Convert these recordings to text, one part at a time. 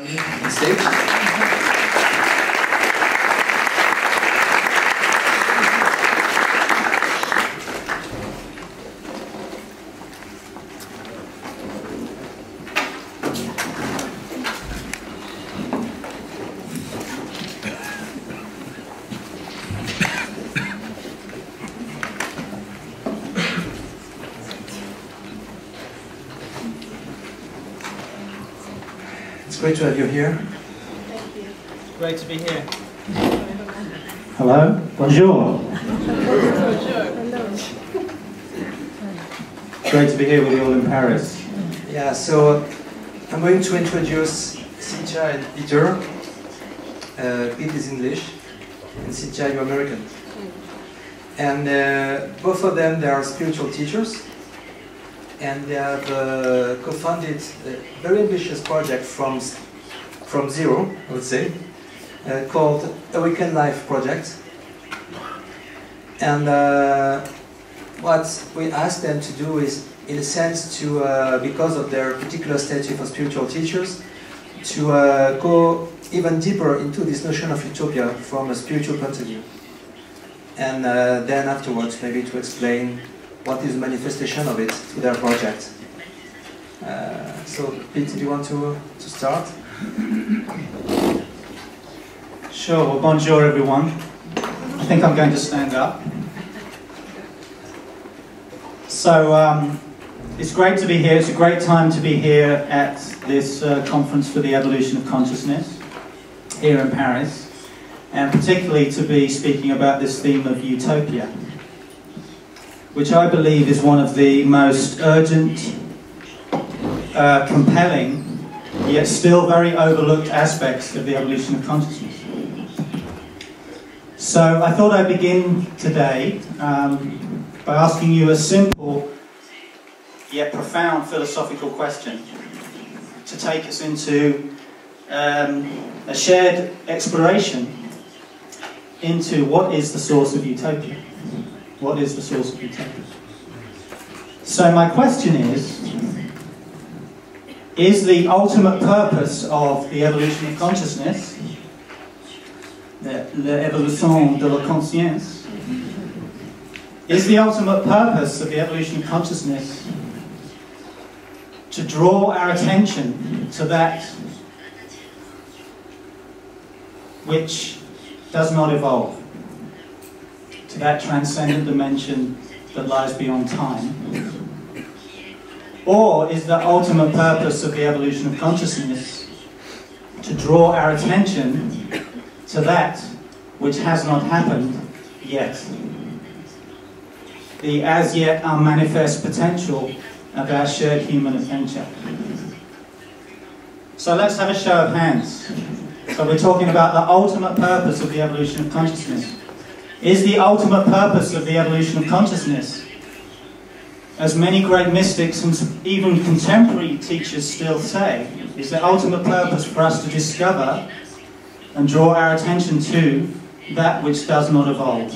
me on stage. It's great to have you here. Thank you. Great to be here. Hello. Bonjour. Great to be here with you all in Paris. Yeah, so I'm going to introduce Cynthia and Peter. Pete is English, and Cynthia, you're American. And both of them, they are spiritual teachers. And they have co-founded a very ambitious project from zero, I would say, called Awaken Life Project. And what we asked them to do is, in a sense, to because of their particular status of spiritual teachers, to go even deeper into this notion of utopia from a spiritual point of view. And then afterwards, maybe to explain what is the manifestation of it to their project. So, Pete, do you want to start? Sure. Well, bonjour, everyone. I think I'm going to stand up. So, it's great to be here. It's a great time to be here at this conference for the evolution of consciousness here in Paris, and particularly to be speaking about this theme of utopia, which I believe is one of the most urgent, compelling, yet still very overlooked aspects of the evolution of consciousness. So I thought I'd begin today by asking you a simple yet profound philosophical question to take us into a shared exploration into what is the source of utopia. What is the source of utopia? So my question is the ultimate purpose of the evolution of consciousness, l'évolution de la conscience, is the ultimate purpose of the evolution of consciousness to draw our attention to that which does not evolve, to that transcendent dimension that lies beyond time? Or is the ultimate purpose of the evolution of consciousness to draw our attention to that which has not happened yet? The as yet unmanifest potential of our shared human adventure. So let's have a show of hands. So we're talking about the ultimate purpose of the evolution of consciousness. Is the ultimate purpose of the evolution of consciousness, as many great mystics and even contemporary teachers still say, is the ultimate purpose for us to discover and draw our attention to that which does not evolve,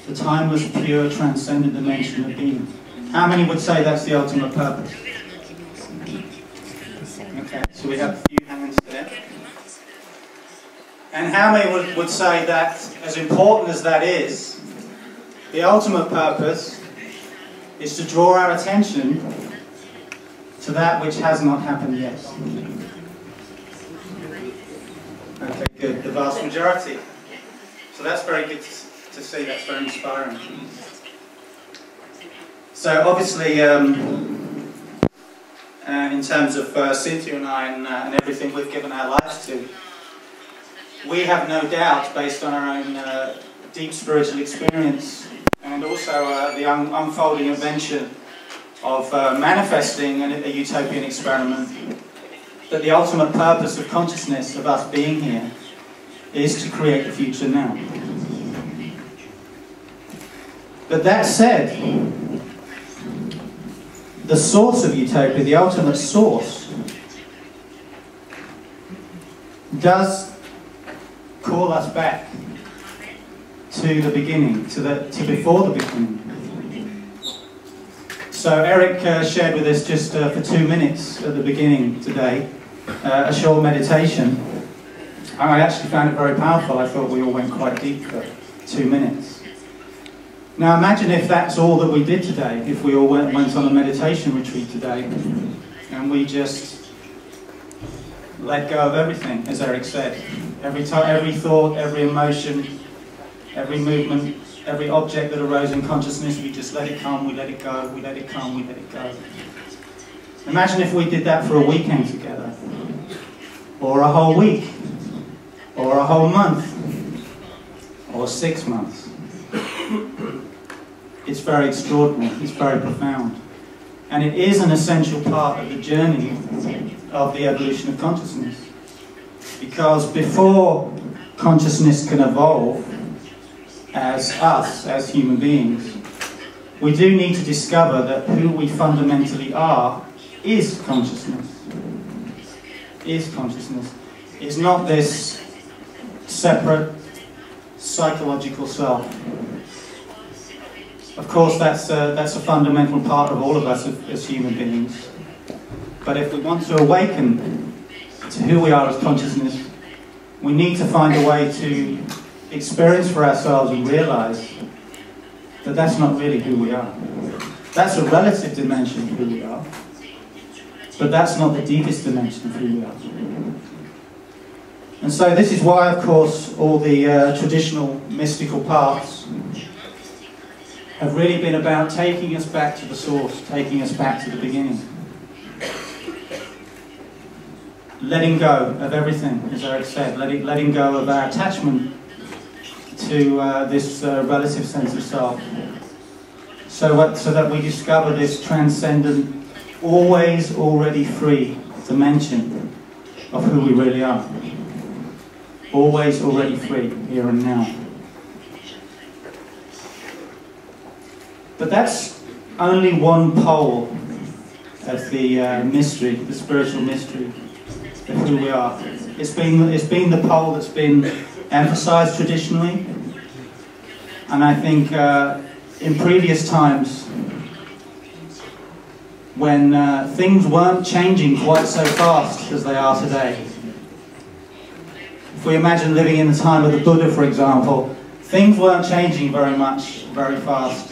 the timeless, pure, transcendent dimension of being? How many would say that's the ultimate purpose? Okay, so we have a few hands there. And how many would say that, as important as that is, the ultimate purpose is to draw our attention to that which has not happened yet? Okay, good. The vast majority. So that's very good to see. That's very inspiring. So obviously, in terms of Cynthia and I and everything we've given our lives to, we have no doubt, based on our own deep spiritual experience and also the unfolding adventure of manifesting a utopian experiment, that the ultimate purpose of consciousness, of us being here, is to create the future now. But that said, the source of utopia, the ultimate source, does call us back to the beginning, to before the beginning. So Eric shared with us just for 2 minutes at the beginning today a short meditation. I actually found it very powerful. I thought we all went quite deep for 2 minutes. Now imagine if that's all that we did today, if we all went on a meditation retreat today, and we just let go of everything, as Eric said. Every thought, every emotion, every movement, every object that arose in consciousness, we just let it come, we let it go, we let it come, we let it go. Imagine if we did that for a weekend together, or a whole week, or a whole month, or 6 months. It's very extraordinary, it's very profound. And it is an essential part of the journey of the evolution of consciousness. Because before consciousness can evolve as us, as human beings, we do need to discover that who we fundamentally are is consciousness. Is consciousness. It's not this separate psychological self. Of course, that's a fundamental part of all of us as human beings. But if we want to awaken to who we are as consciousness, we need to find a way to experience for ourselves and realize that that's not really who we are. That's a relative dimension of who we are, but that's not the deepest dimension of who we are. And so this is why, of course, all the traditional mystical paths have really been about taking us back to the source, taking us back to the beginning. Letting go of everything, as Eric said, letting go of our attachment to this relative sense of self, so that we discover this transcendent, always already free dimension of who we really are. Always already free, here and now. But that's only one pole of the mystery, the spiritual mystery of who we are. It's been the pole that's been emphasized traditionally, and I think in previous times when things weren't changing quite so fast as they are today. If we imagine living in the time of the Buddha, for example, things weren't changing very much, very fast.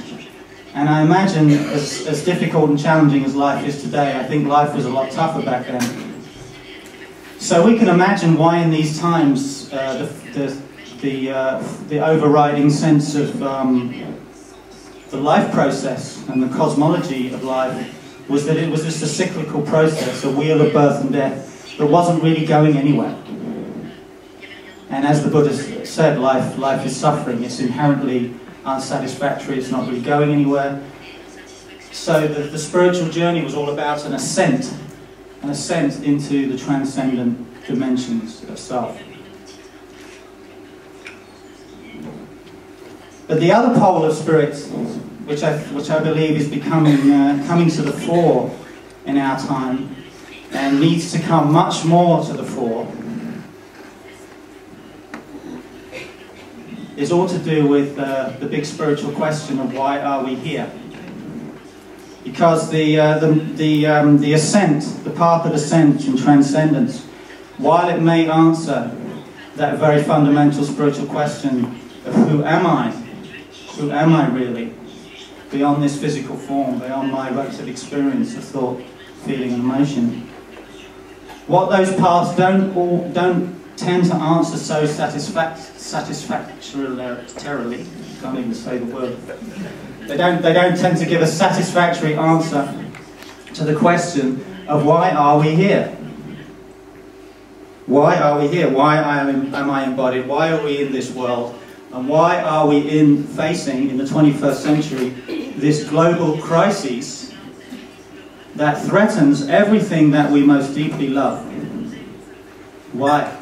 And I imagine, as difficult and challenging as life is today, I think life was a lot tougher back then. So we can imagine why in these times the overriding sense of the life process and the cosmology of life was that it was just a cyclical process, a wheel of birth and death that wasn't really going anywhere. And as the Buddha said, life is suffering, it's inherently unsatisfactory, it's not really going anywhere. So the spiritual journey was all about an ascent into the transcendent dimensions of self. But the other pole of spirit, which I believe is coming to the fore in our time, and needs to come much more to the fore, is all to do with the big spiritual question of why are we here? Because the ascent, the path of ascent and transcendence, while it may answer that very fundamental spiritual question of who am I really, beyond this physical form, beyond my relative experience of thought, feeling and emotion, what those paths don't tend to answer so satisfactorily, can't even say the word. They don't tend to give a satisfactory answer to the question of why are we here? Why are we here? Why am I embodied? Why are we in this world? And why are we facing in the 21st century this global crisis that threatens everything that we most deeply love? Why?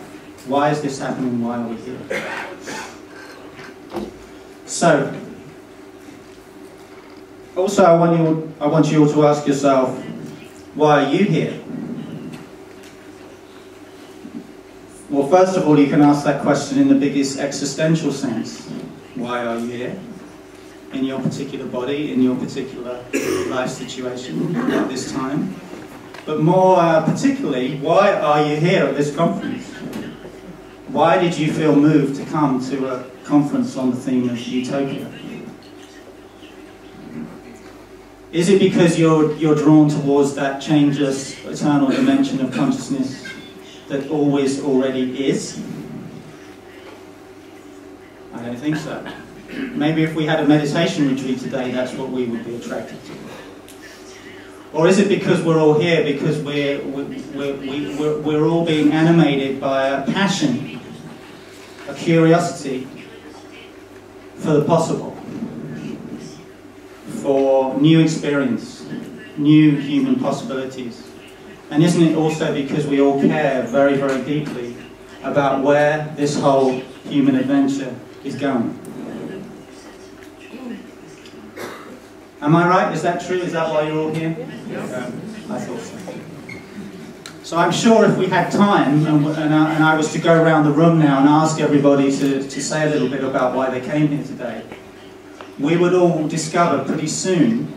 Why is this happening? Why are we here? So, also I want you all to ask yourself, why are you here? Well, first of all, you can ask that question in the biggest existential sense. Why are you here? In your particular body, in your particular life situation at this time. But more particularly, why are you here at this conference? Why did you feel moved to come to a conference on the theme of Utopia? Is it because you're drawn towards that changeless, eternal dimension of consciousness that always already is? I don't think so. Maybe if we had a meditation retreat today, that's what we would be attracted to. Or is it because we're all here because we're all being animated by a passion, a curiosity for the possible, for new experience, new human possibilities? And isn't it also because we all care very, very deeply about where this whole human adventure is going? Am I right? Is that true? Is that why you're all here? I thought so. So I'm sure if we had time and I was to go around the room now and ask everybody to say a little bit about why they came here today, we would all discover pretty soon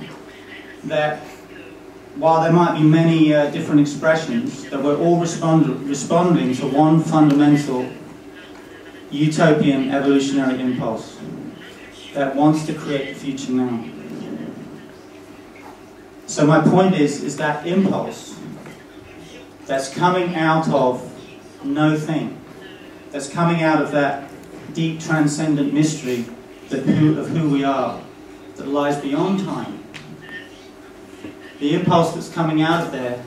that while there might be many different expressions, that we're all responding to one fundamental utopian evolutionary impulse that wants to create the future now. So my point is that impulse that's coming out of no thing, that's coming out of that deep transcendent mystery of who we are, that lies beyond time. The impulse that's coming out of there,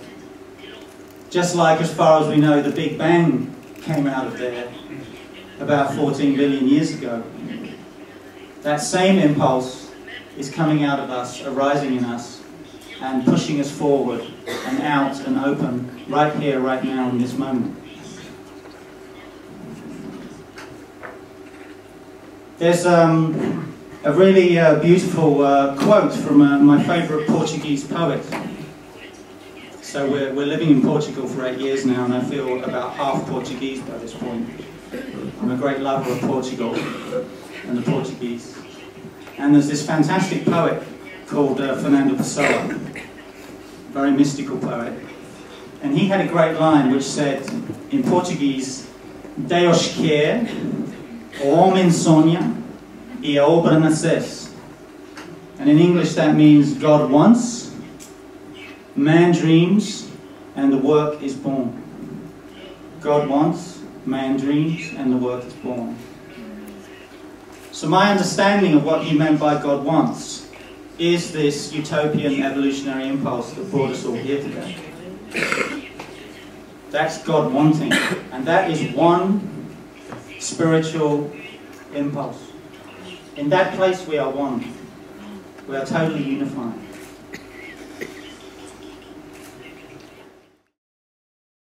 just like as far as we know the Big Bang came out of there about 14 billion years ago. That same impulse is coming out of us, arising in us, and pushing us forward and out and open right here, right now, in this moment. There's a really beautiful quote from my favourite Portuguese poet. So we're living in Portugal for 8 years now, and I feel about half Portuguese by this point. I'm a great lover of Portugal and the Portuguese. And there's this fantastic poet called Fernando Pessoa, very mystical poet. And he had a great line which said, in Portuguese, Deus quer, o homem sonha, e a obra nasce. And in English that means God wants, man dreams, and the work is born. God wants, man dreams, and the work is born. So my understanding of what he meant by God wants is this utopian evolutionary impulse that brought us all here today. That's God wanting, and that is one spiritual impulse. In that place we are one. We are totally unified.